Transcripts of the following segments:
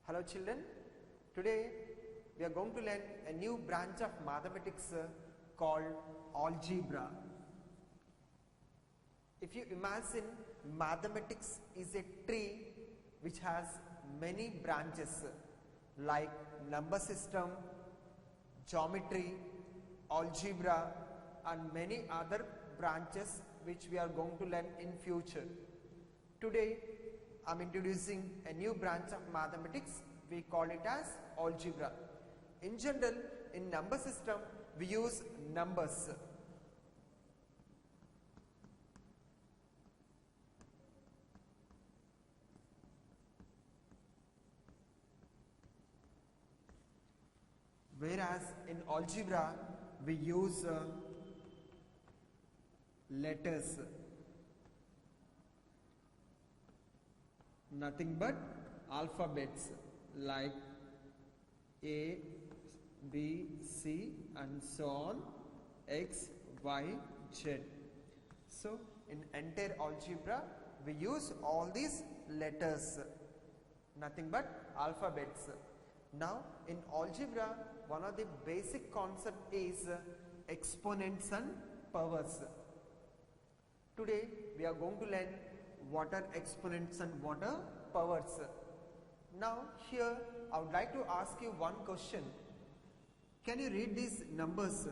Hello children, today we are going to learn a new branch of mathematics called algebra. If you imagine, mathematics is a tree which has many branches like number system, geometry, algebra and many other branches which we are going to learn in future. Today I am introducing a new branch of mathematics. We call it as algebra. In general, in number system we use numbers. Whereas in algebra we use letters. Nothing but alphabets like A, B, C and so on, X, Y, Z. So in entire algebra we use all these letters, nothing but alphabets. Now in algebra one of the basic concept is exponents and powers. Today we are going to learn what are exponents and what are powers. Now here I would like to ask you one question. Can you read these numbers?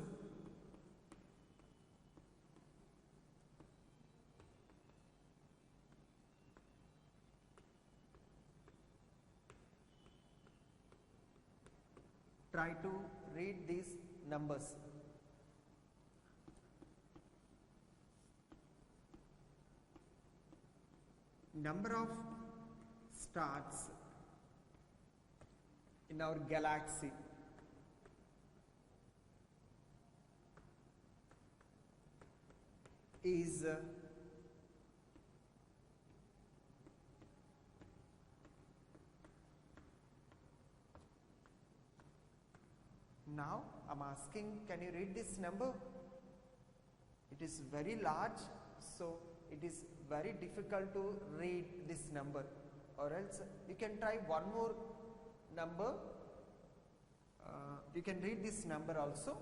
Try to read these numbers. Number of stars in our galaxy is now I am asking, can you read this number? It is very large, so it is very difficult to read this number, or else you can try one more number. You can read this number also.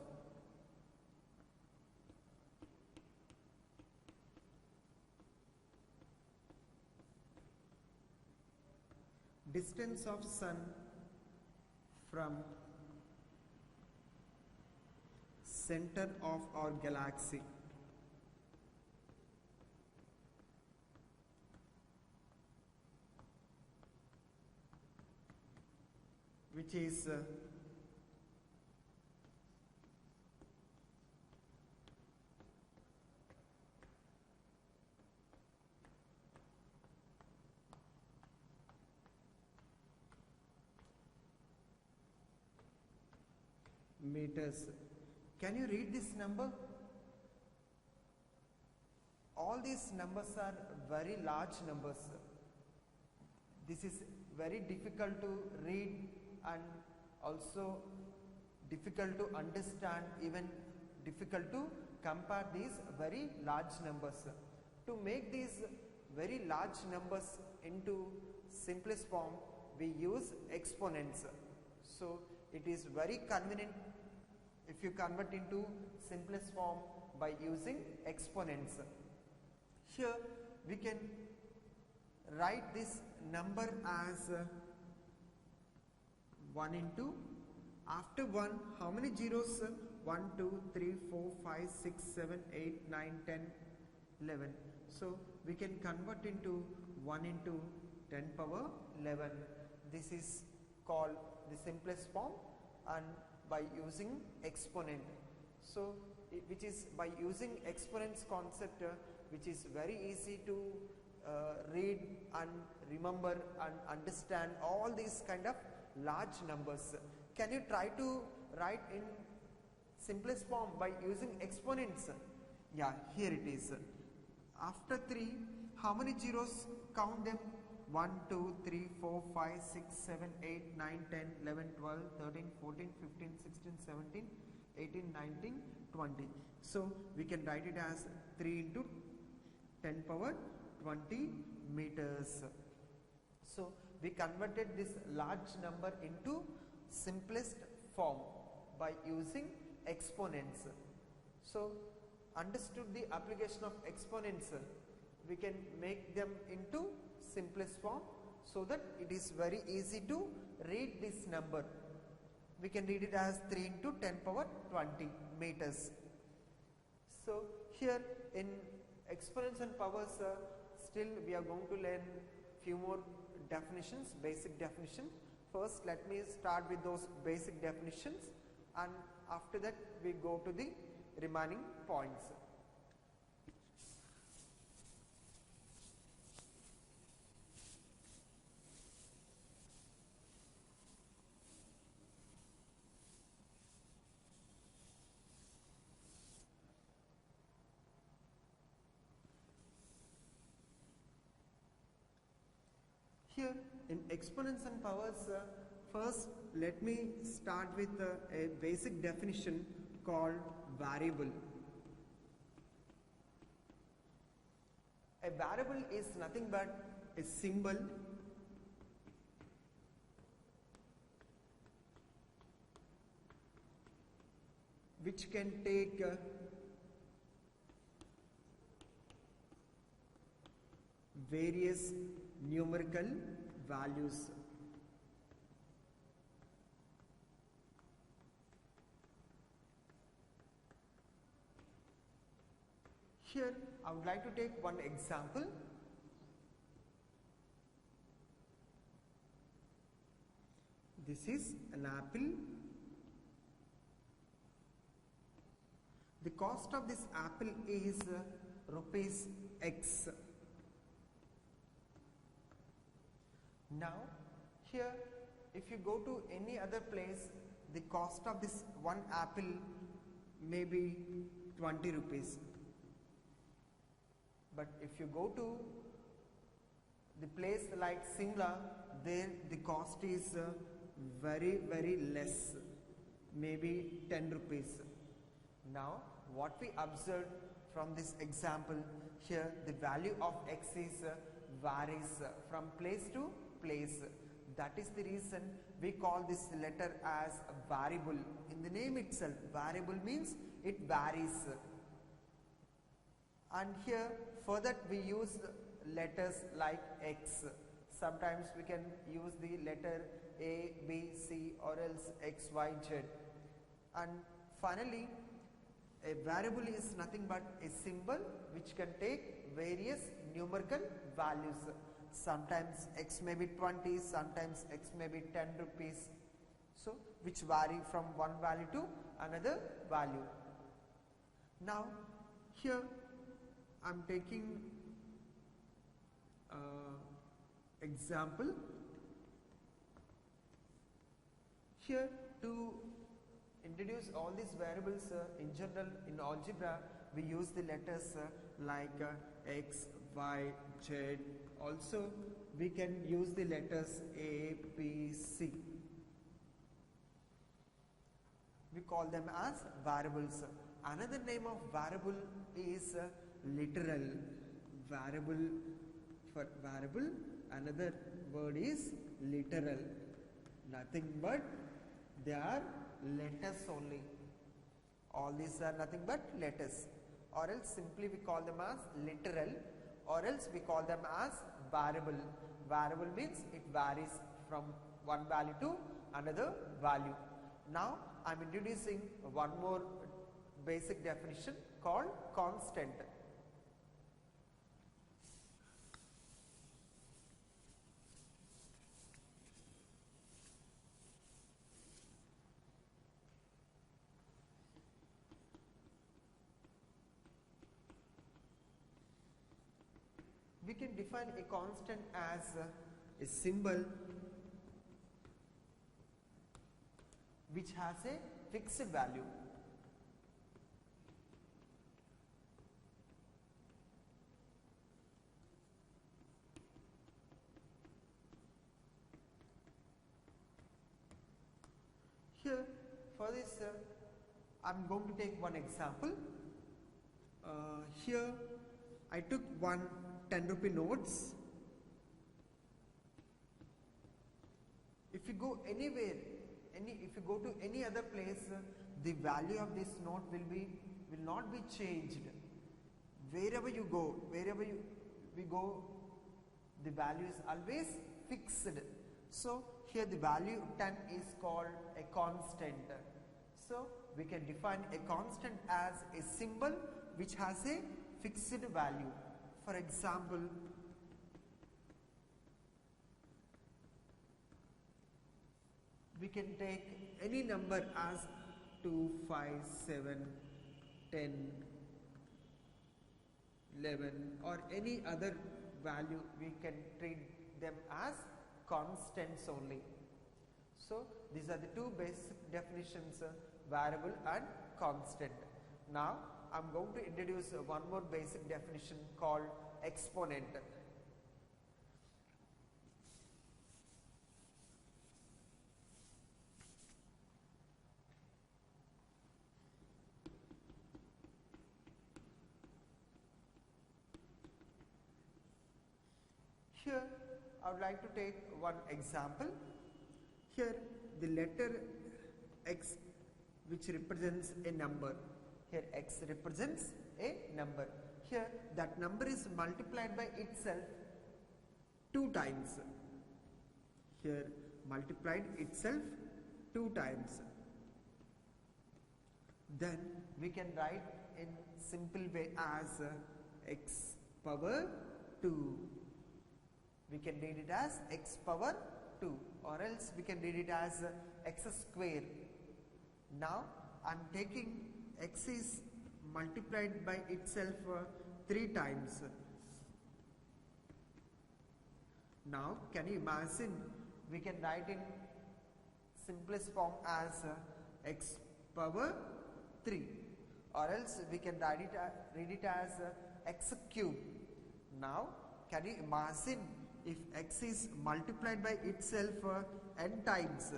Distance of sun from center of our galaxy which is meters. Can you read this number? All these numbers are very large numbers. This is very difficult to read and also difficult to understand, even difficult to compare these very large numbers. To make these very large numbers into simplest form, we use exponents. So it is very convenient if you convert into simplest form by using exponents. Here we can write this number as 1 into, after 1 how many zeros? 1, 2, 3, 4, 5, 6, 7, 8, 9, 10, 11. So we can convert into 1 into 10 power 11. This is called the simplest form, and by using exponent. So which is by using exponents concept, which is very easy to read and remember and understand all these kind of large numbers. Can you try to write in simplest form by using exponents? Yeah, here it is. After 3, how many zeros? Count them. 1, 2, 3, 4, 5, 6, 7, 8, 9, 10, 11, 12, 13, 14, 15, 16, 17, 18, 19, 20. So we can write it as 3 into 10 power 20 meters. So we converted this large number into simplest form by using exponents. So understood the application of exponents, we can make them into simplest form so that it is very easy to read this number. We can read it as 3 into 10 power 20 meters. So here in exponents and powers, still we are going to learn few more definitions, basic definitions. First let me start with those basic definitions, and after that we go to the remaining points. Here in exponents and powers, first let me start with a basic definition called variable. A variable is nothing but a symbol which can take various numerical values. Here I would like to take one example. This is an apple. The cost of this apple is rupees X. Now here if you go to any other place, the cost of this one apple may be 20 rupees. But if you go to the place like Simla, there the cost is very less, maybe 10 rupees. Now what we observed from this example, here the value of X is varies from place to place. That is the reason we call this letter as a variable. In the name itself, variable means it varies. And here for that we use letters like X. Sometimes we can use the letter A, B, C or else X, Y, Z. And finally a variable is nothing but a symbol which can take various numerical values. Sometimes X may be 20, sometimes X may be 10 rupees. So which vary from one value to another value. Now here I am taking example. Here to introduce all these variables, in general in algebra we use the letters like X, Y, Z. Also we can use the letters A, B, C. We call them as variables. Another name of variable is literal. Variable, for variable another word is literal. Nothing but they are letters only. All these are nothing but letters, or else simply we call them as literal, or else we call them as variable. Variable means it varies from one value to another value. Now I am introducing one more basic definition called constant. We can define a constant as a symbol which has a fixed value. Here for this I am going to take one example. Here I took one 10 rupee notes. you go anywhere, if you go to any other place, the value of this note will not be changed. Wherever you go, we go, the value is always fixed. So here the value 10 is called a constant. So we can define a constant as a symbol which has a fixed value. For example, we can take any number as 2, 5, 7, 10, 11 or any other value. We can treat them as constants only. So these are the two basic definitions, variable and constant. Now I am going to introduce one more basic definition called exponent. Here I would like to take one example. Here the letter x, which represents a number. Here x represents a number. Here that number is multiplied by itself 2 times. Here multiplied itself 2 times. Then we can write in simple way as x power 2. We can read it as x power 2, or else we can read it as x square. Now I am taking x is multiplied by itself 3 times. Now can you imagine, we can write in simplest form as x power 3, or else we can read it as x cube. Now can you imagine, if x is multiplied by itself n times,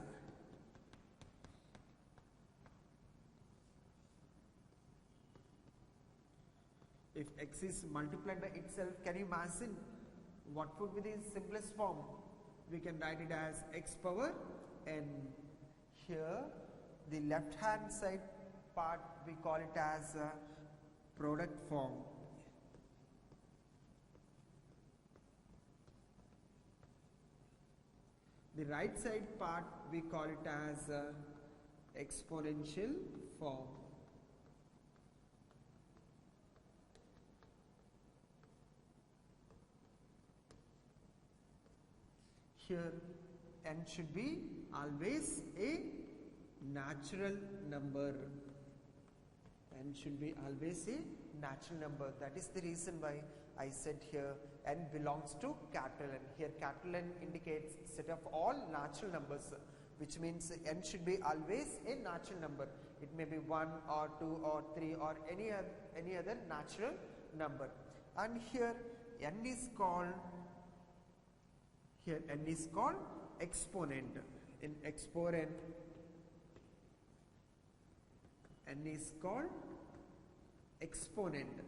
if x is multiplied by itself, can you imagine what would be the simplest form? We can write it as x power n. Here the left hand side part we call it as product form. The right side part we call it as exponential form. Here n should be always a natural number. N should be always a natural number. That is the reason why I said here n belongs to capital N. Here capital N indicates set of all natural numbers, which means n should be always a natural number. It may be 1 or 2 or 3 or any other natural number. And here n is called exponent. In exponent, n is called exponent.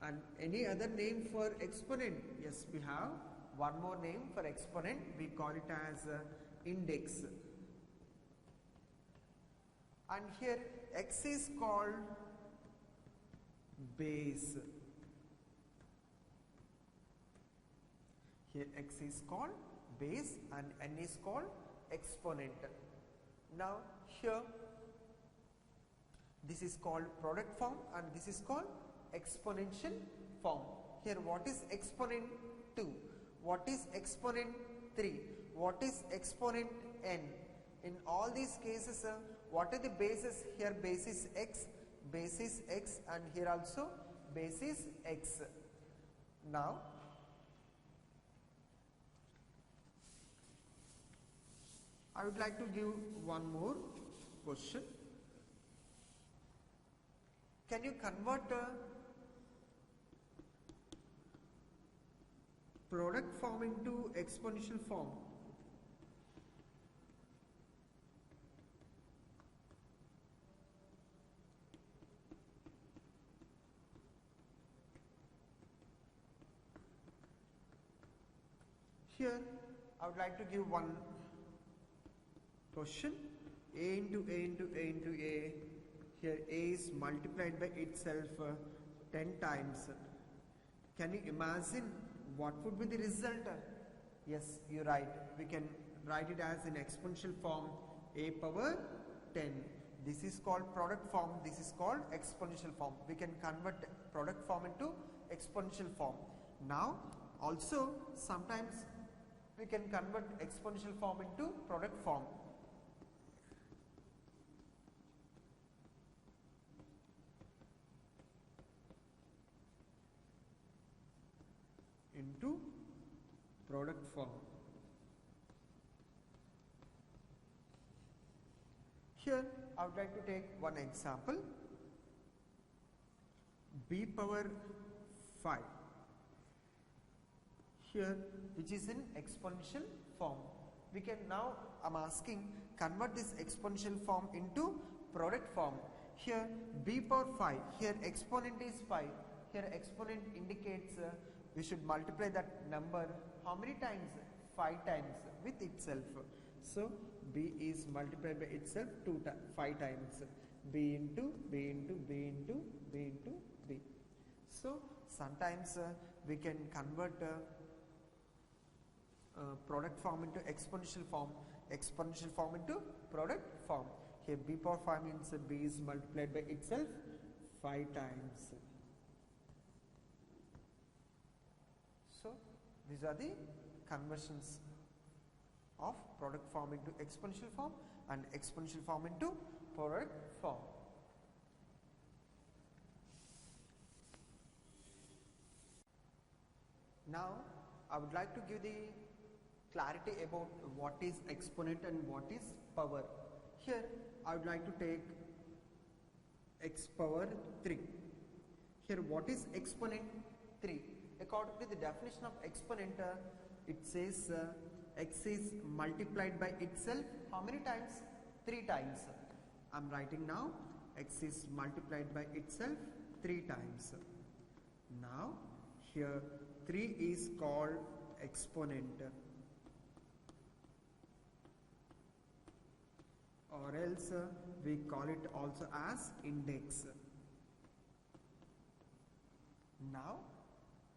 And any other name for exponent? Yes, we have one more name for exponent. We call it as index. And here x is called base. Here x is called base and n is called exponent. Now here this is called product form and this is called exponential form. Here what is exponent 2? What is exponent 3? What is exponent n? In all these cases, what are the bases? Here base is x, and here also base is x. Now I would like to give one more question. Can you convert product form into exponential form? Here I would like to give one question. A into A into A into A. Here A is multiplied by itself 10 times. Can you imagine what would be the result? Yes, you're right. We can write it as in exponential form, A power 10. This is called product form. This is called exponential form. We can convert product form into exponential form. Now also sometimes we can convert exponential form into product form. Into product form. Here I would like to take one example. B power 5 here, which is in exponential form. We can now, I'm asking, convert this exponential form into product form. Here B power 5, here exponent is 5, here exponent indicates we should multiply that number how many times? 5 times with itself. So B is multiplied by itself 5 times. B into B into B into B into B. So sometimes we can convert product form into exponential form into product form. Here B power 5 means B is multiplied by itself 5 times. So these are the conversions of product form into exponential form and exponential form into product form. Now I would like to give the clarity about what is exponent and what is power. Here I would like to take x power 3. Here what is exponent? 3. According to the definition of exponent, it says x is multiplied by itself how many times? 3 times. I am writing now x is multiplied by itself 3 times. Now here 3 is called exponent, or else we call it also as index. Now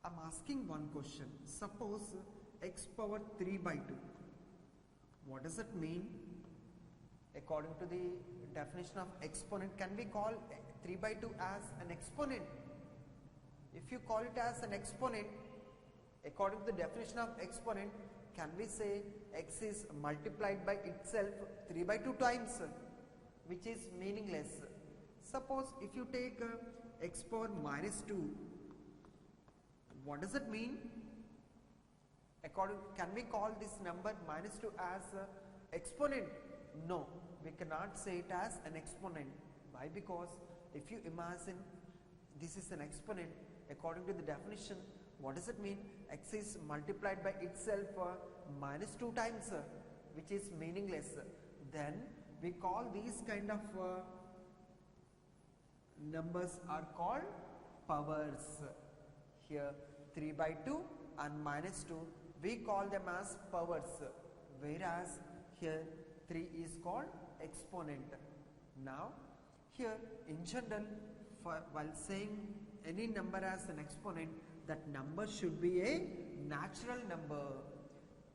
I am asking one question. Suppose x power 3 by 2. What does it mean? According to the definition of exponent, can we call 3 by 2 as an exponent? If you call it as an exponent, according to the definition of exponent, can we say x is multiplied by itself 3 by 2 times, which is meaningless. Suppose if you take x power minus 2, what does it mean? Can we call this number minus 2 as exponent? No, we cannot say it as an exponent. Why? Because if you imagine this is an exponent, according to the definition, what does it mean? X is multiplied by itself minus 2 times, which is meaningless. Then we call these kind of numbers are called powers. Here 3 by 2 and minus 2, we call them as powers, whereas here 3 is called exponent. Now here in general, while saying any number as an exponent, that number should be a natural number.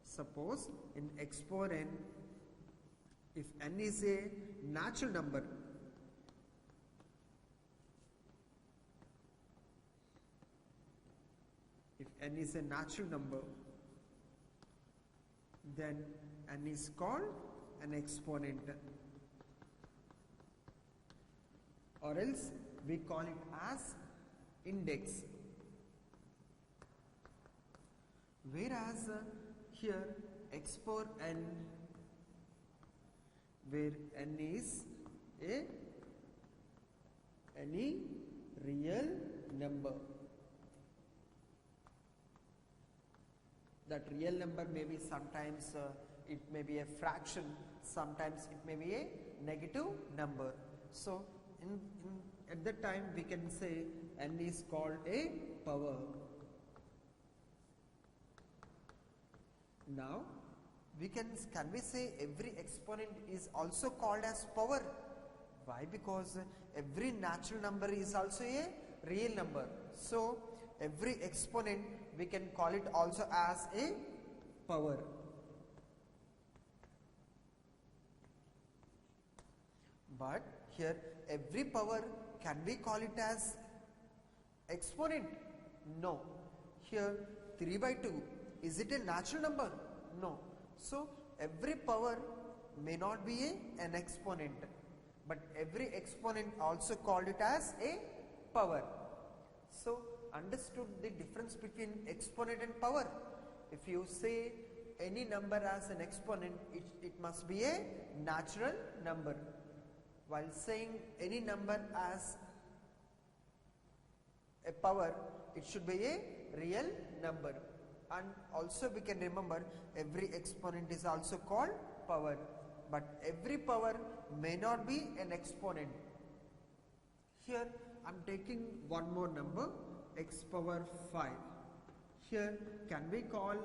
Suppose in exponent, if n is a natural number, then n is called an exponent, or else we call it as index. Whereas here x power n, where n is any real number. That real number may be sometimes it may be a fraction, sometimes it may be a negative number. So at that time we can say n is called a power. Now can we say every exponent is also called as power? Why? Because every natural number is also a real number. So every exponent we can call it also as a power. But here every power, can we call it as exponent? No. Here 3 by 2, is it a natural number? No. So every power may not be an exponent, but every exponent also called it as a power. So understood the difference between exponent and power. If you say any number as an exponent, it must be a natural number. While saying any number as a power, it should be a real number. And also we can remember every exponent is also called power, but every power may not be an exponent. Here I am taking one more number, x power 5. Here can we call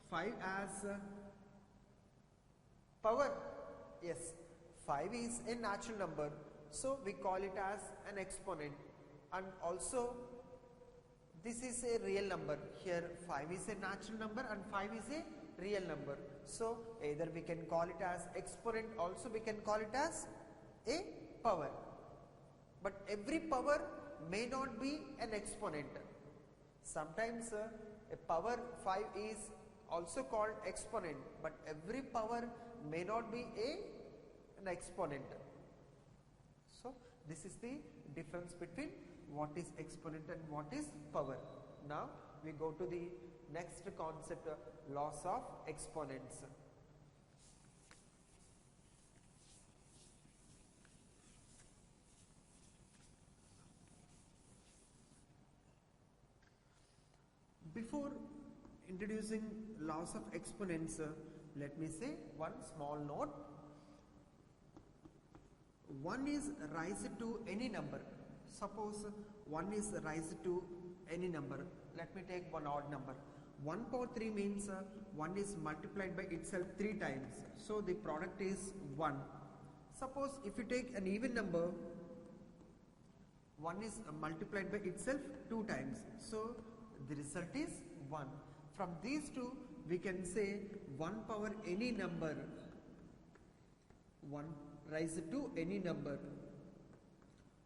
5 as power? Yes, 5 is a natural number, so we call it as an exponent. And also this is a real number. Here 5 is a natural number and 5 is a real number. So either we can call it as exponent, also we can call it as a power. But every power may not be an exponent. Sometimes a power 5 is also called exponent, but every power may not be an exponent. So this is the difference between what is exponent and what is power. Now we go to the next concept, laws of exponents. Before introducing laws of exponents, let me say one small note. 1 is raised to any number. Suppose 1 is raised to any number. Let me take one odd number. 1 power 3 means 1 is multiplied by itself 3 times. So the product is 1. Suppose if you take an even number, 1 is multiplied by itself 2 times. So the result is 1. From these two we can say 1 power any number, 1 raised to any number,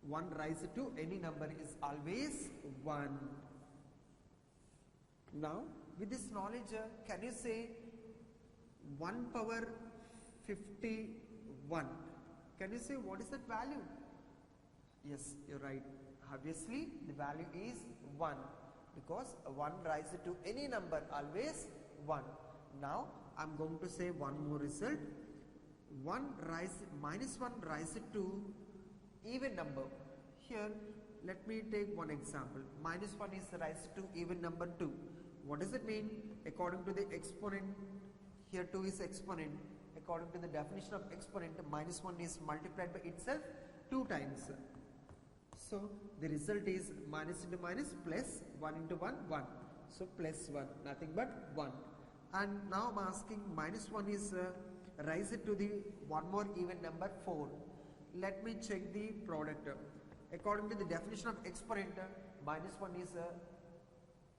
1 raised to any number is always 1. Now with this knowledge, can you say 1 power 51? Can you say what is that value? Yes, you're right. Obviously the value is 1, because 1 raised to any number always 1. Now I am going to say one more result. Minus 1 raised to even number. Here let me take one example. Minus 1 is raised to even number 2. What does it mean? According to the exponent, here 2 is exponent. According to the definition of exponent, minus 1 is multiplied by itself 2 times. So the result is minus into minus plus 1 into 1, 1. So plus 1, nothing but 1. And now I'm asking minus 1 is raised to the one more even number 4. Let me check the product. According to the definition of exponent, minus 1 is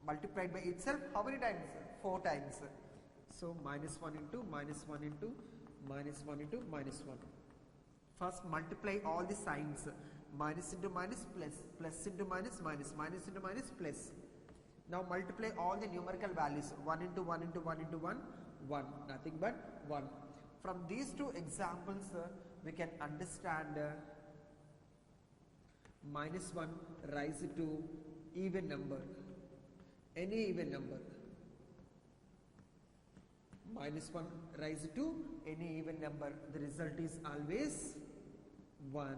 multiplied by itself how many times? 4 times. So minus 1 into minus 1 into minus 1 into minus 1. First multiply all the signs. Minus into minus plus, plus into minus minus, minus into minus plus. Now multiply all the numerical values. 1 into 1 into 1 into 1, 1. Nothing but 1. From these two examples, we can understand minus 1 raised to even number, any even number. Minus 1 raised to any even number, the result is always 1.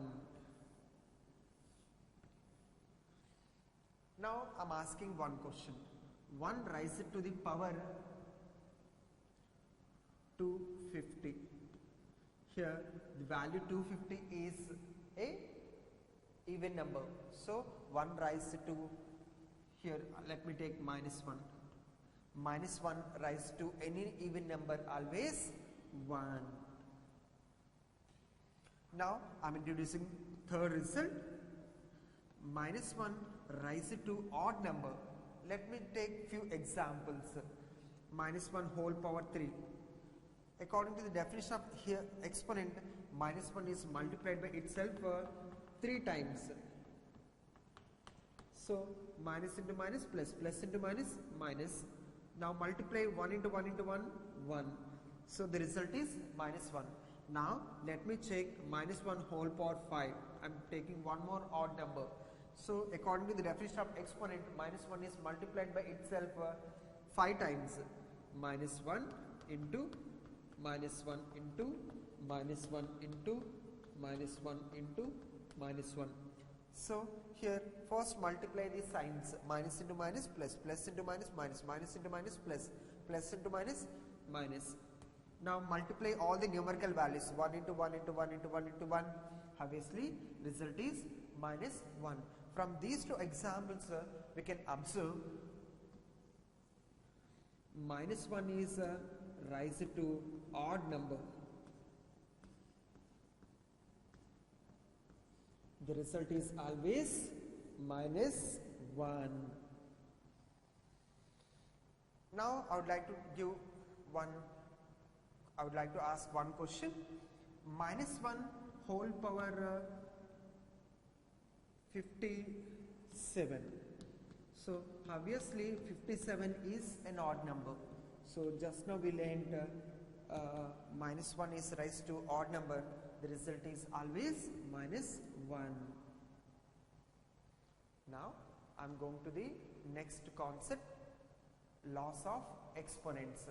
Now I am asking one question. 1 raised to the power 250. Here the value 250 is a even number. So 1 raised to, here let me take minus 1. minus 1 raised to any even number always 1. Now I am introducing third result, minus 1 raised to odd number. Let me take few examples. Minus 1 whole power 3. According to the definition of here exponent, minus 1 is multiplied by itself 3 times. So minus into minus, plus, plus into minus, minus. Now multiply 1 into 1 into 1, 1. So the result is minus 1. Now let me check minus 1 whole power 5. I am taking one more odd number. So according to the definition of exponent, minus 1 is multiplied by itself 5 times. Minus 1 into minus 1 into minus 1 into minus 1 into minus 1. So here first multiply the signs, minus into minus, plus, plus into minus, minus, minus into minus, plus, plus into minus, minus. Now multiply all the numerical values, 1 into 1 into 1 into 1 into 1. Obviously result is minus 1. From these two examples we can observe minus 1 is raised to odd number. The result is always minus 1. Now I would like to ask one question. Minus 1 whole power 57. So obviously 57 is an odd number. So just now we learned minus 1 is raised to odd number. The result is always minus 1. Now I am going to the next concept, laws of exponents.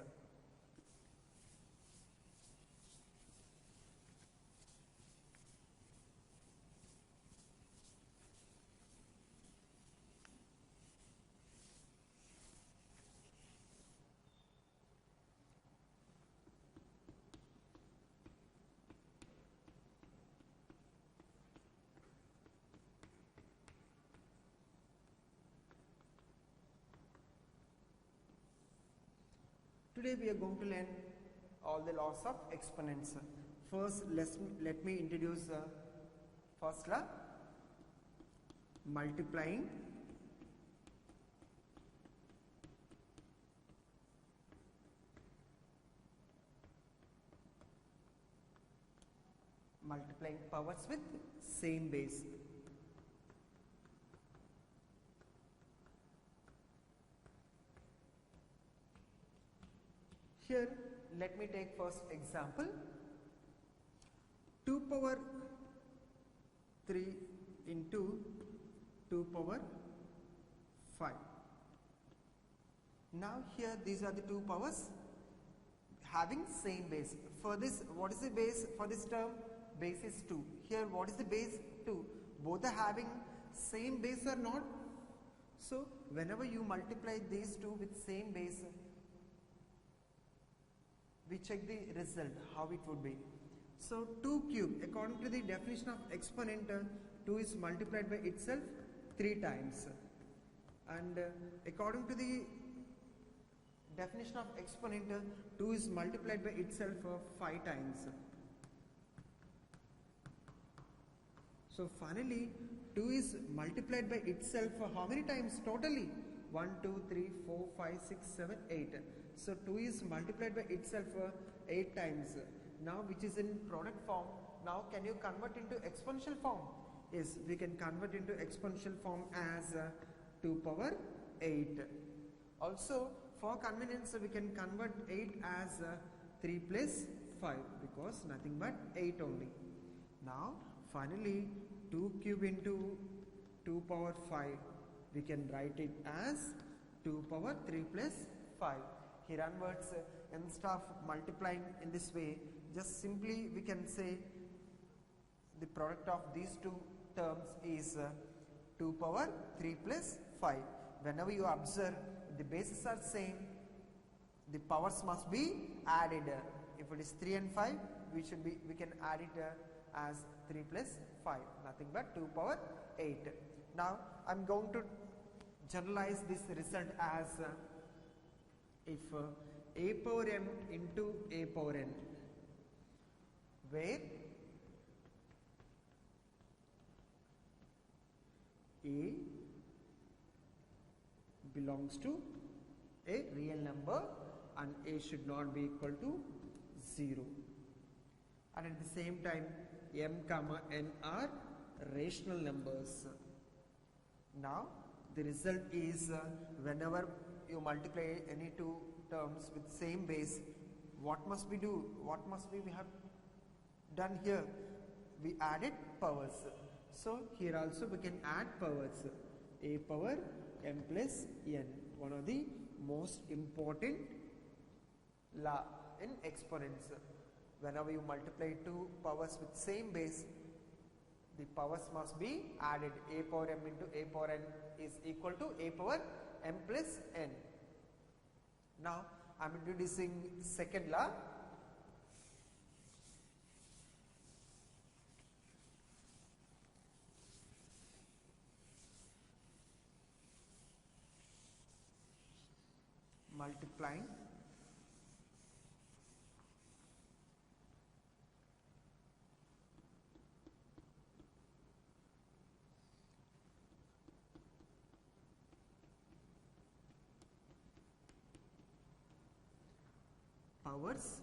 Today we are going to learn all the laws of exponents. First let me introduce first law, multiplying powers with same base. Here let me take first example, 2 power 3 into 2 power 5. Now here these are the two powers having same base. For this, what is the base for this term? Base is 2. Here what is the base? 2. Both are having same base or not? So whenever you multiply these two with same base, we check the result, how it would be. So 2 cube, according to the definition of exponent, 2 is multiplied by itself 3 times. And according to the definition of exponent, 2 is multiplied by itself 5 times. So finally 2 is multiplied by itself how many times totally? 1, 2, 3, 4, 5, 6, 7, 8. So 2 is multiplied by itself 8 times. Now which is in product form. Now can you convert into exponential form? Yes, we can convert into exponential form as 2 power 8. Also for convenience we can convert 8 as 3 plus 5 because nothing but 8 only. Now finally 2 cube into 2 power 5, we can write it as 2 power 3 plus 5. Here onwards, instead of multiplying in this way, just simply we can say the product of these two terms is 2 power 3 plus 5. Whenever you observe the bases are same, the powers must be added. If it is 3 and 5, we can add it as 3 plus 5, nothing but 2 power 8. Now I am going to generalize this result as if a power m into a power n, where a belongs to a real number and a should not be equal to 0, and at the same time m comma n are rational numbers. Now the result is whenever you multiply any two terms with same base, what must we do? What must we have done here? We added powers. So here also we can add powers. A power m plus n, one of the most important law in exponents. Whenever you multiply two powers with same base, the powers must be added. A power m into a power n is equal to a power m plus n. Now I am introducing second law. Multiplying powers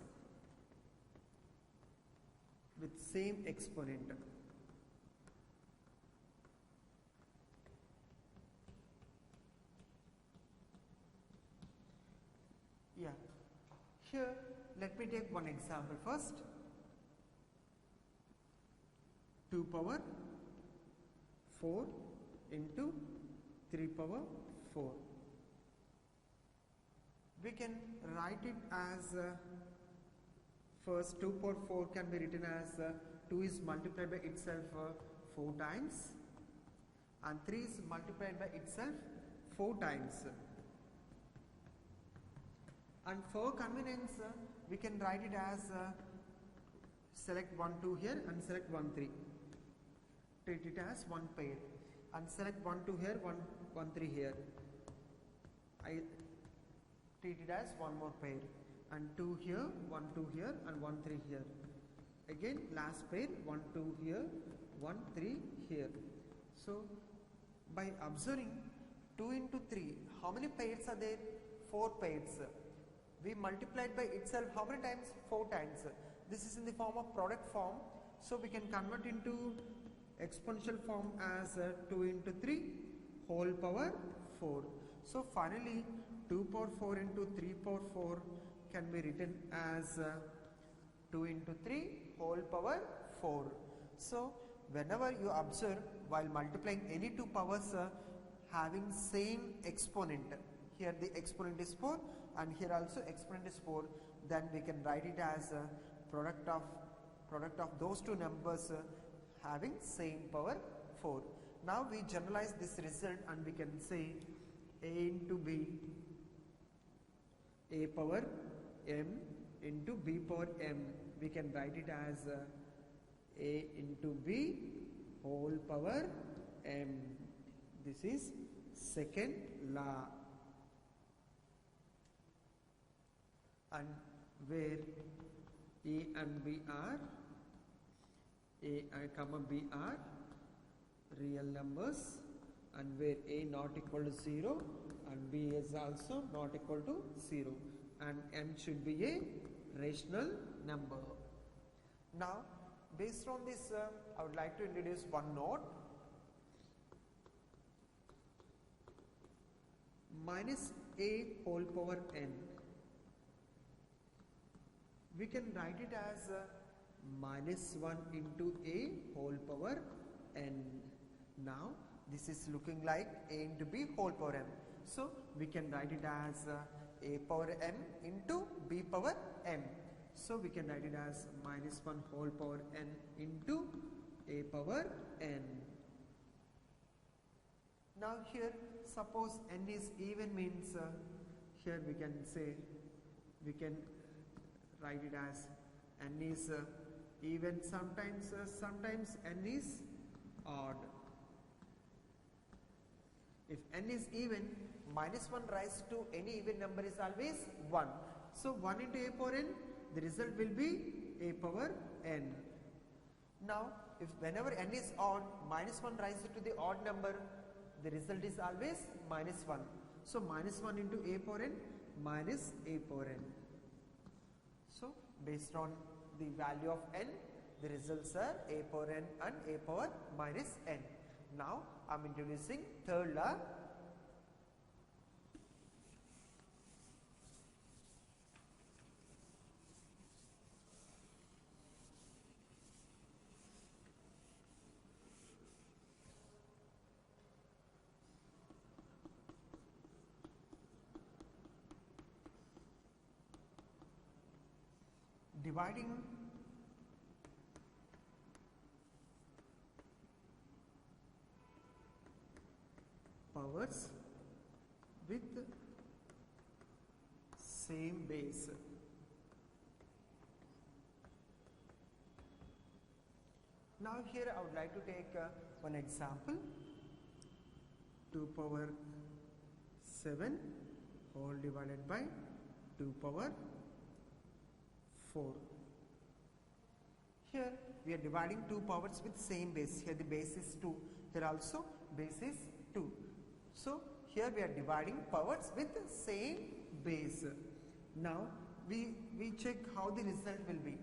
with same exponent. Yeah, here let me take one example first. 2 power 4 into 3 power 4. We can write it as first 2 power 4 can be written as 2 is multiplied by itself 4 times and 3 is multiplied by itself 4 times. And for convenience we can write it as select 1 2 here and select 1 3. Treat it as one pair and select 1 2 here, 1 3 here. I treat it as one more pair and 2 here, 1 2 here and 1 3 here. Again last pair 1 2 here, 1 3 here. So by observing 2 into 3, how many pairs are there? 4 pairs. We multiplied by itself how many times? 4 times. This is in the form of product form, so we can convert into exponential form as 2 into 3 whole power 4. So finally 2 power 4 into 3 power 4 can be written as 2 into 3 whole power 4. So whenever you observe while multiplying any two powers having same exponent, here the exponent is 4 and here also exponent is 4, then we can write it as product of those two numbers having same power 4. Now we generalize this result and we can say a into b, a power m into b power m. We can write it as a into b whole power m. This is second law. And where a and b are comma b are real numbers, and where a not equal to 0 and b is also not equal to 0, and m should be a rational number. Now based on this I would like to introduce one note. Minus a whole power n, we can write it as minus 1 into a whole power n. Now this is looking like a into b whole power m, so we can write it as a power m into b power m. So we can write it as minus 1 whole power n into a power n. Now here suppose n is even, means here we can say, we can write it as n is even, sometimes n is odd. If n is even, minus 1 raised to any even number is always 1. So 1 into a power n, the result will be a power n. Now if whenever n is odd, minus 1 raised to the odd number, the result is always minus 1. So minus 1 into a power n minus a power n. So based on the value of n, the results are a power n and a power minus n. Now I am introducing third law. Dividing powers with same base. Now here I would like to take one example. 2 power 7 whole divided by 2 power 4. Here we are dividing 2 powers with same base. Here the base is 2. Here also base is 2. So here we are dividing powers with same base. Now we check how the result will be.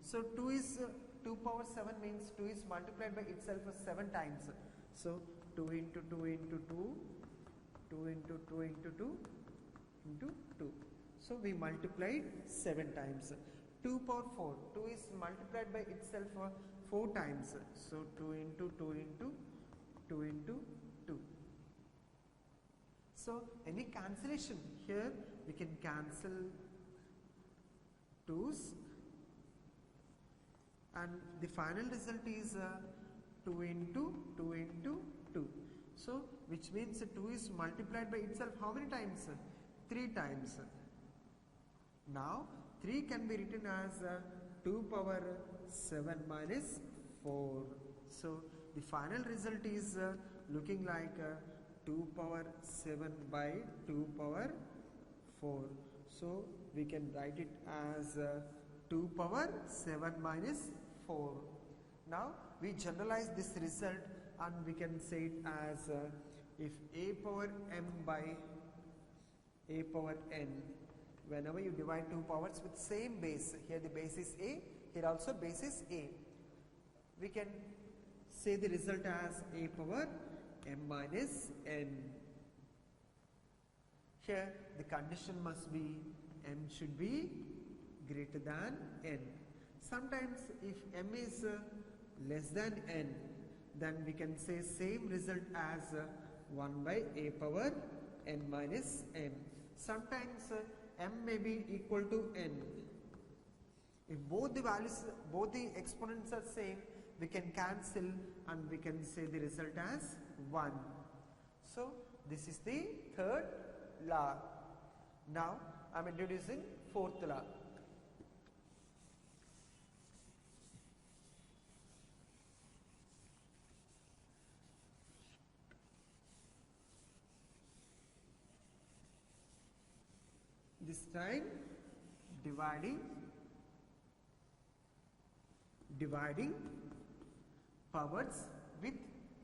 So 2 power 7 means 2 is multiplied by itself 7 times. So 2 into 2 into 2, 2 into 2 into 2 into 2. So we multiplied 7 times. 2 power 4, 2 is multiplied by itself 4 times. So 2 into 2 into 2 into 2. So any cancellation here, we can cancel 2's, and the final result is 2 into 2 into 2. So which means 2 is multiplied by itself how many times? 3 times. Now 3 can be written as 2 power 7 minus 4. So the final result is looking like 2 power 7 by 2 power 4. So we can write it as 2 power 7 minus 4. Now we generalize this result and we can say it as if a power m by a power n, whenever you divide 2 powers with same base, here the base is a, here also base is a, we can say the result as a power m minus n. Here the condition must be m should be greater than n. Sometimes if m is less than n, then we can say same result as 1 by a power n minus n. Sometimes m may be equal to n. If both the values, both the exponents are same, we can cancel and we can say the result as 1. So this is the third law. Now I am introducing fourth law. This time dividing powers with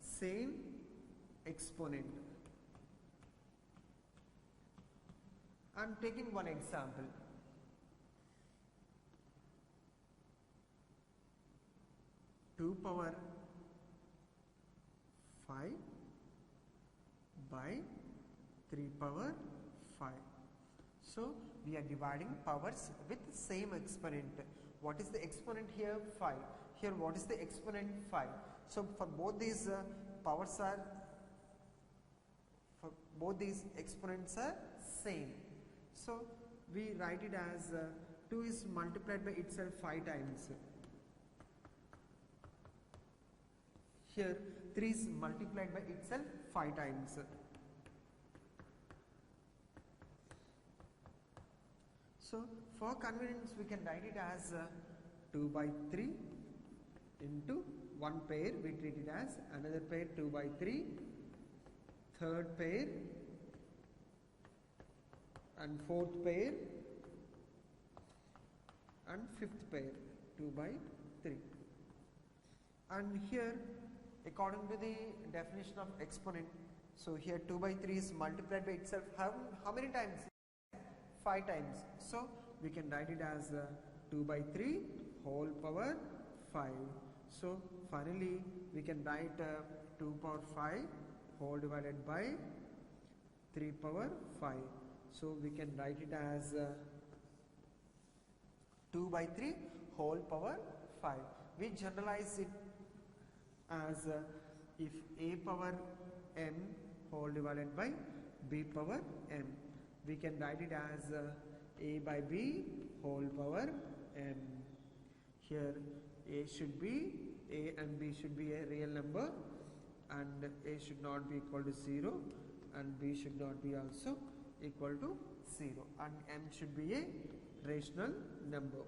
same exponent. I am taking one example. 2 power 5 by 3 power 5. So we are dividing powers with same exponent. What is the exponent here? 5. Here what is the exponent? 5. So for both these powers are, for both these exponents are same. So we write it as 2 is multiplied by itself 5 times. Here 3 is multiplied by itself 5 times. So for convenience we can write it as 2 by 3 into one pair, we treat it as another pair 2 by 3, third pair and fourth pair and fifth pair 2 by 3. And here according to the definition of exponent, so here 2 by 3 is multiplied by itself how many times? 5 times. So we can write it as 2 by 3 whole power 5. So finally we can write 2 power 5 whole divided by 3 power 5. So we can write it as 2 by 3 whole power 5. We generalize it as if a power m whole divided by b power m. We can write it as a by b whole power m. Here a should be, a and b should be a real number, and a should not be equal to 0 and b should not be also equal to 0, and m should be a rational number.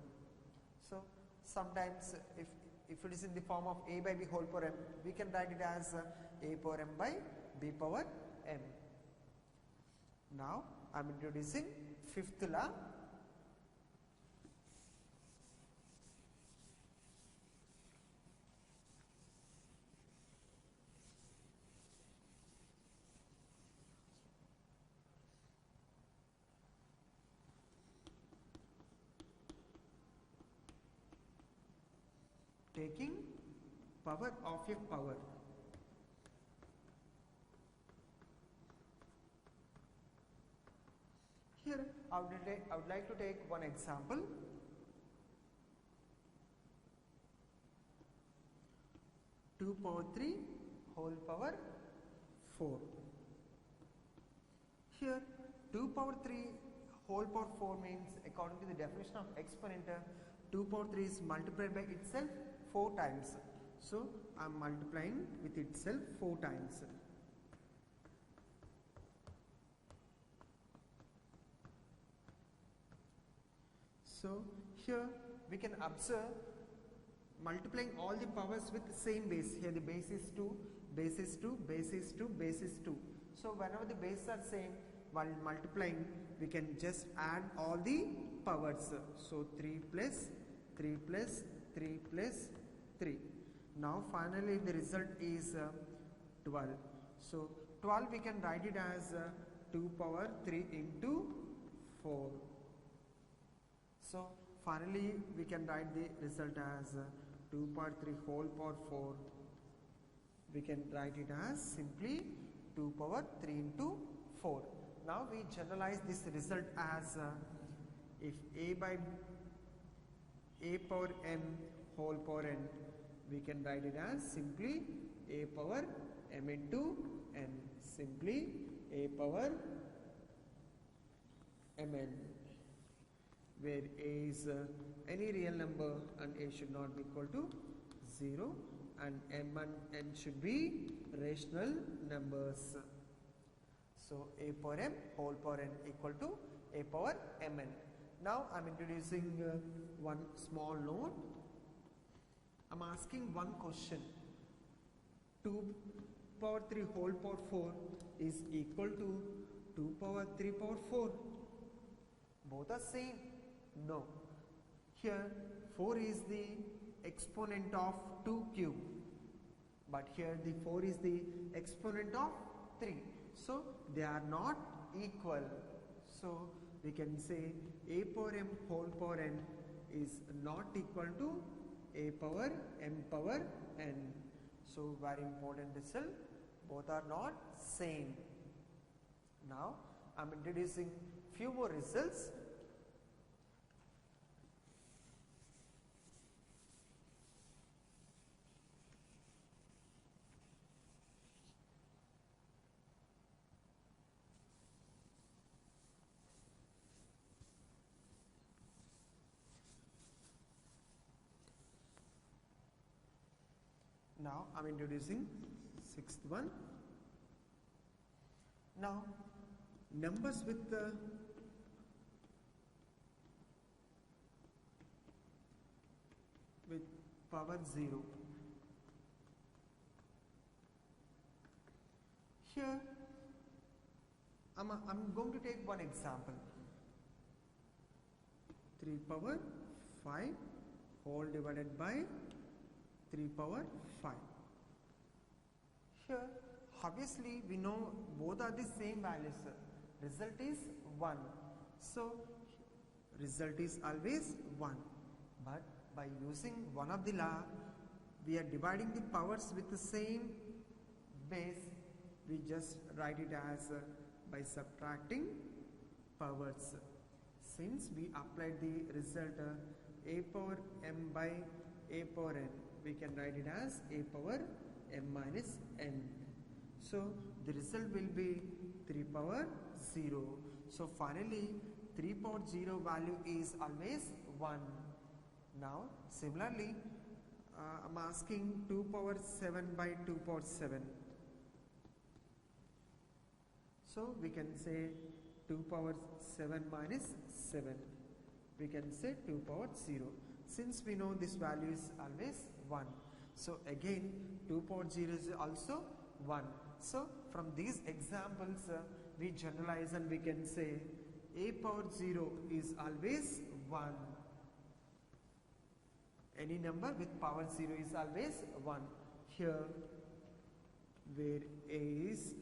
So sometimes if it is in the form of a by b whole power m, we can write it as a power m by b power m. Now I am introducing fifth law. Taking power of a power. Here I would like to take one example. 2 power 3 whole power 4. Here 2 power 3 whole power 4 means, according to the definition of exponent, 2 power 3 is multiplied by itself 4 times. So I am multiplying with itself 4 times. So here we can observe multiplying all the powers with the same base. Here the base is 2, base is 2, base is 2, base is 2. So whenever the bases are same, while multiplying we can just add all the powers. So 3 plus 3 plus 3 plus 3. Now finally the result is 12. So 12 we can write it as 2 power 3 into 4. So finally we can write the result as 2 power 3 whole power 4. We can write it as simply 2 power 3 into 4. Now we generalize this result as if a by a power m whole power n, we can write it as simply a power m into n, simply a power mn, where a is any real number and a should not be equal to 0, and m and n should be rational numbers. So a power m whole power n equal to a power mn. Now I am introducing one small note. I am asking one question. 2 power 3 whole power 4 is equal to 2 power 3 power 4. Both are same? No. Here 4 is the exponent of 2 cube, but here the 4 is the exponent of 3. So they are not equal. So we can say a power m whole power n is not equal to a power m power n. So very important result, both are not same. Now I am introducing few more results. Now I am introducing sixth one. Now numbers with power 0. Here I'm going to take one example. 3 power 5 whole divided by 3 power 5. Here obviously we know both are the same values. Result is 1. So result is always 1. But by using one of the law, we are dividing the powers with the same base. We just write it as by subtracting powers. Since we applied the result a power m by a power n, we can write it as a power m minus n. So the result will be 3 power 0. So finally 3 power 0 value is always 1. Now similarly I'm asking 2 power 7 by 2 power 7. So we can say 2 power 7 minus 7. We can say 2 power 0. Since we know this value is always 1. So again 2 power 0 is also 1. So from these examples we generalize and we can say a power 0 is always 1. Any number with power 0 is always 1. Here where a is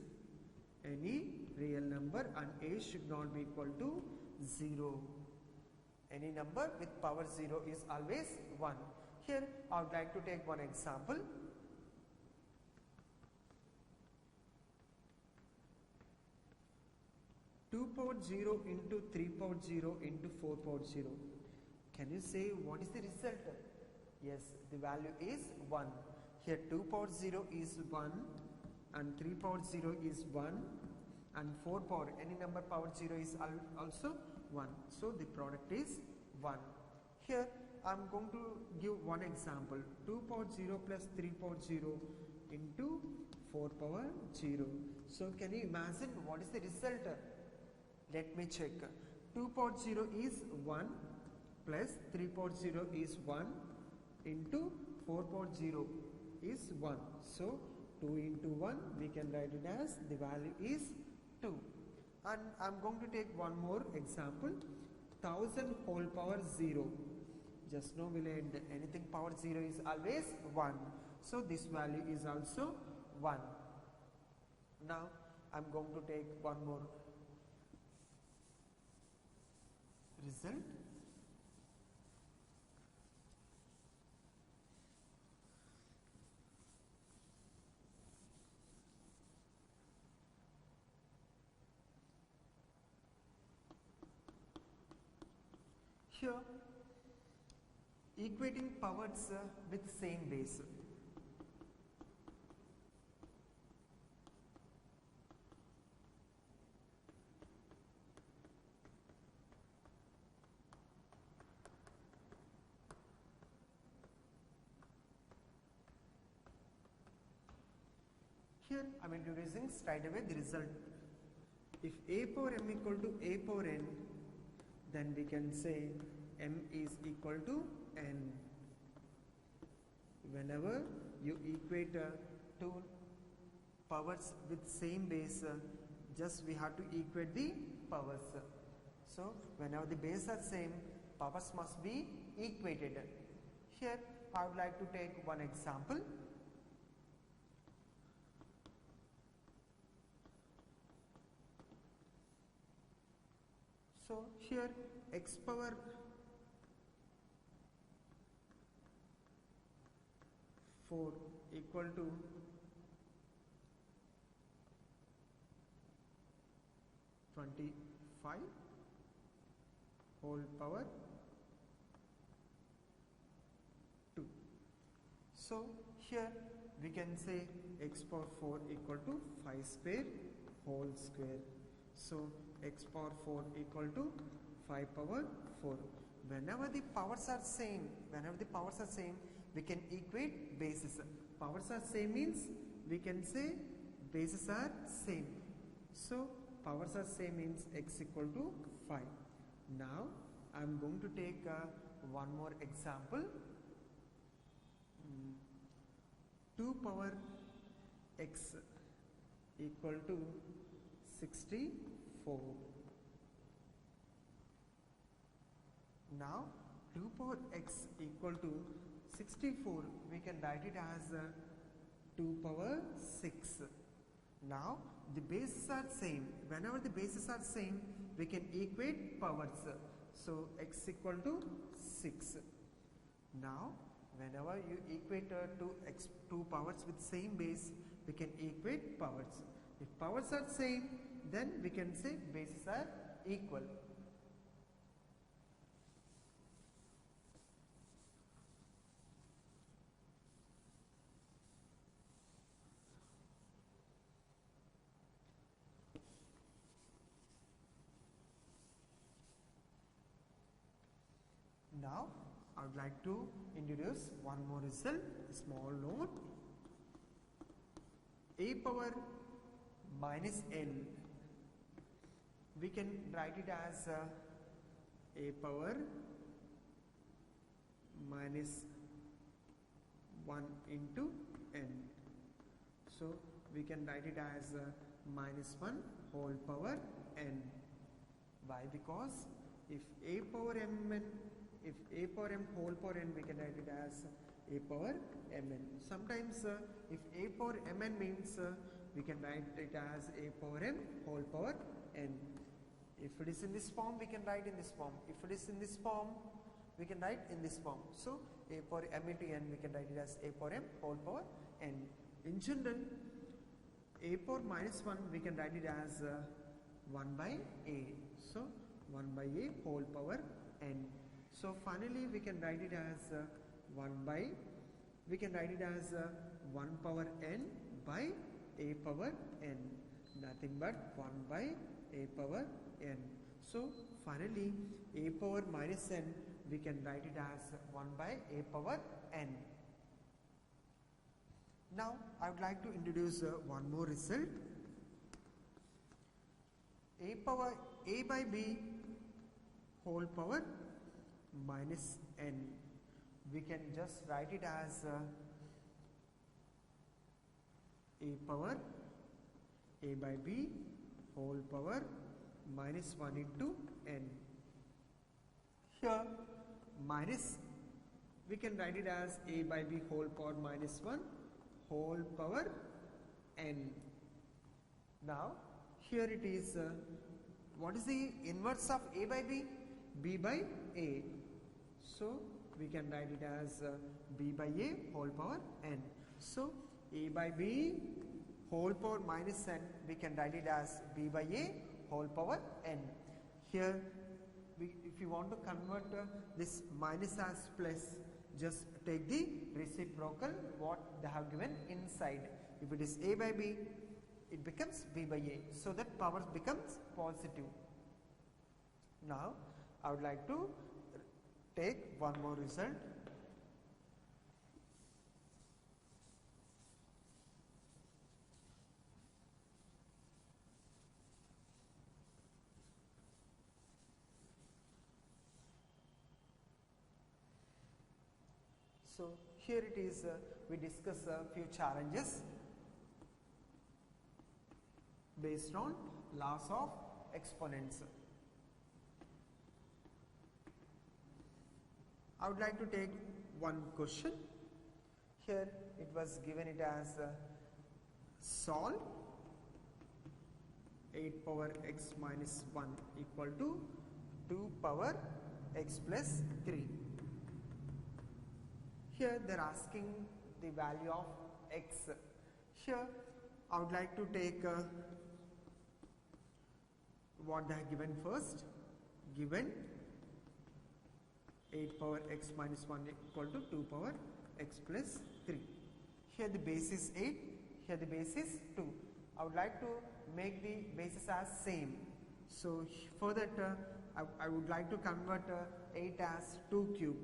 any real number and a should not be equal to 0. Any number with power 0 is always 1. Here I would like to take one example. 2 power 0 into 3 power 0 into 4 power 0. Can you say what is the result? Yes, the value is 1. Here 2 power 0 is 1 and 3 power 0 is 1 and 4 power, any number power 0 is also 1. So the product is 1. Here I am going to give one example. 2 power 0 plus 3 power 0 into 4 power 0. So can you imagine what is the result? Let me check. 2 power 0 is 1 plus 3 power 0 is 1 into 4 power 0 is 1. So 2 into 1 we can write it as the value is 2. And I am going to take one more example. 1000 whole power 0. Just know we'll end anything power 0 is always 1. So this value is also 1. Now I am going to take one more result. Here equating powers with same base. Here I am introducing straight away the result. If a power m equal to a power n, then we can say m is equal to n. Whenever you equate two powers with same base, just we have to equate the powers. So whenever the base are same, powers must be equated. Here I would like to take one example. So here x power 4 equal to 25 whole power 2. So here we can say x power 4 equal to 5 square whole square. So x power 4 equal to 5 power 4. Whenever the powers are same, we can equate bases. Powers are same means we can say bases are same. So powers are same means x equal to 5. Now I am going to take one more example. 2 power x equal to 64. Now 2 power x equal to 64, we can write it as 2 power 6. Now the bases are same. Whenever the bases are same, we can equate powers. So x equal to 6. Now whenever you equate two powers with same base, we can equate powers. If powers are same, then we can say bases are equal. Now I would like to introduce one more result, a small note. A power minus n, we can write it as a power minus 1 into n. So we can write it as minus 1 whole power n. Why? Because if a power mn, if a power m whole power n, we can write it as a power mn. Sometimes if a power mn means we can write it as a power m whole power n. If it is in this form, we can write in this form. If it is in this form, we can write in this form. So a power m into n, we can write it as a power m whole power n. In general, a power minus 1, we can write it as 1 by a. So 1 by a whole power n. So finally we can write it as 1 by, we can write it as 1 power n by a power n, nothing but 1 by a power n. So finally a power minus n, we can write it as 1 by a power n. Now I would like to introduce one more result. A power a by b whole power minus n, we can just write it as a power a by b whole power minus 1 into n. Here minus, we can write it as a by b whole power minus 1 whole power n. Now here it is, what is the inverse of a by b? B by a. So we can write it as b by a whole power n. So a by b whole power minus n, we can write it as b by a whole power n. Here if you want to convert this minus as plus, just take the reciprocal what they have given inside. If it is a by b, it becomes b by a, so that power becomes positive. Now I would like to take one more result. So here it is, we discuss a few challenges based on laws of exponents. I would like to take one question. Here it was given it as solve 8 power x minus 1 equal to 2 power x plus 3. Here they are asking the value of x. Here I would like to take what they have given first. Given 8 power x minus 1 equal to 2 power x plus 3. Here the base is 8, here the base is 2. I would like to make the bases as same. So for that I would like to convert 8 as 2 cube.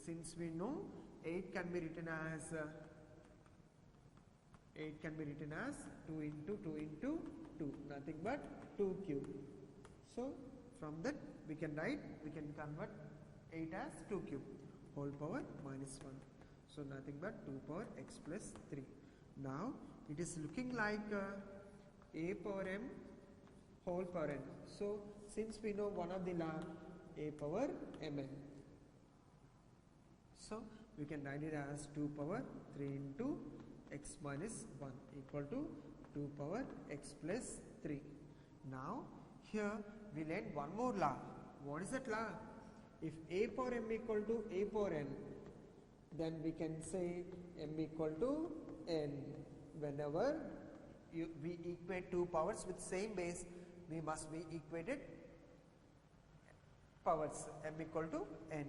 Since we know 8 can be written as 2 into 2 into 2, nothing but 2 cube. So from that we can convert 8 as 2 cube whole power minus 1. So nothing but 2 power x plus 3. Now it is looking like a power m whole power n. So since we know one of the law, a power mn. So we can write it as 2 power 3 into x minus 1 equal to 2 power x plus 3. Now here we learn one more law. What is that law? If a power m equal to a power n, then we can say m equal to n. Whenever we equate two powers with same base, we must be equated powers m equal to n.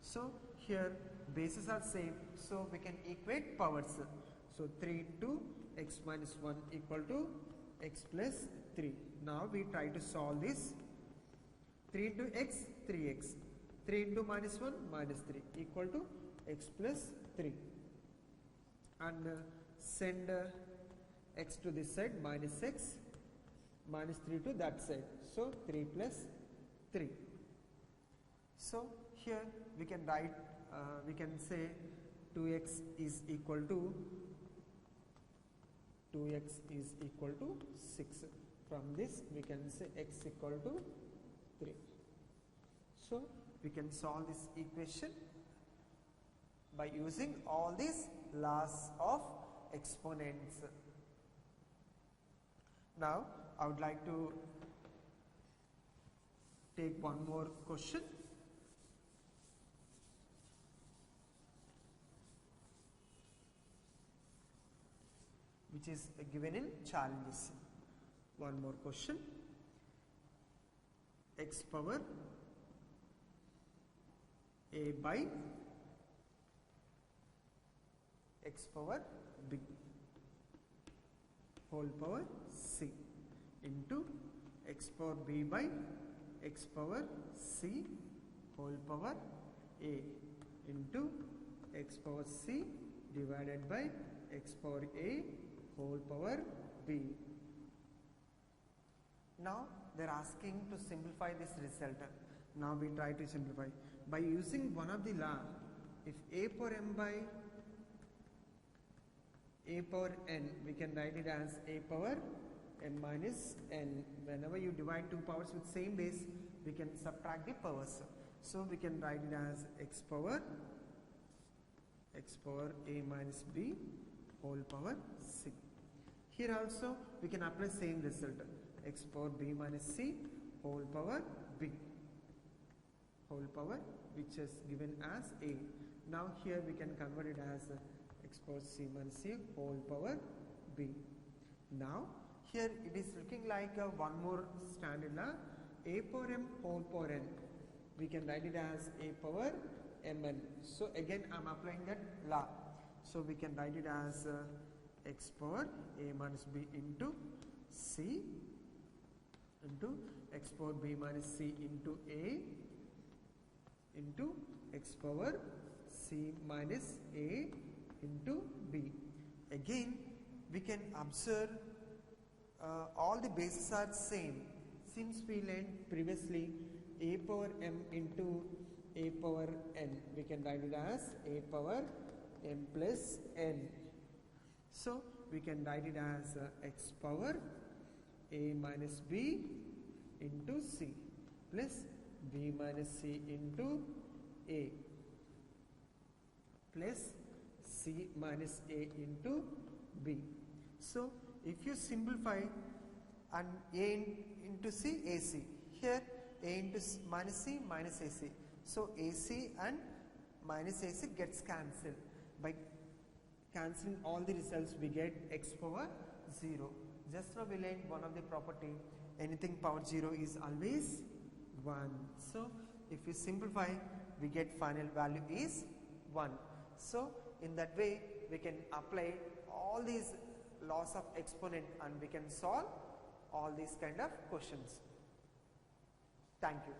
So here bases are same, so we can equate powers. So 3 into x minus 1 equal to x plus 3. Now we try to solve this. 3 into x, 3x. 3 into minus 1, minus 3 equal to x plus 3. And send x to this side, minus x, minus 3 to that side. So 3 plus 3. So here we can write, we can say 2x is equal to 6. From this we can say x equal to 3. So we can solve this equation by using all these laws of exponents. Now I would like to take one more question. Which is given in challenges. One more question. X power a by x power b whole power c into x power b by x power c whole power a into x power c divided by x power a whole power b. Now they are asking to simplify this result. Now we try to simplify by using one of the law. If a power m by a power n, we can write it as a power m minus n. Whenever you divide two powers with same base, we can subtract the powers. So we can write it as x power a minus b whole power c. Here also we can apply same result, x power b minus c whole power b whole power, which is given as a. Now here we can convert it as x power c minus c whole power b. Now here it is looking like one more standard law, a power m whole power n. We can write it as a power mn. So again I am applying that law. So we can write it as x power a minus b into c into x power b minus c into a into x power c minus a into b. Again we can observe all the bases are same. Since we learned previously a power m into a power n, we can write it as a power m plus n. So we can write it as x power a minus b into c plus b minus c into a plus c minus a into b. So if you simplify and a into c, ac, here a into minus c minus ac. So ac and minus ac gets cancelled. By cancelling all the results we get x power 0. Just now we learned one of the property, anything power 0 is always 1. So if we simplify we get final value is 1. So in that way we can apply all these laws of exponent and we can solve all these kind of questions. Thank you.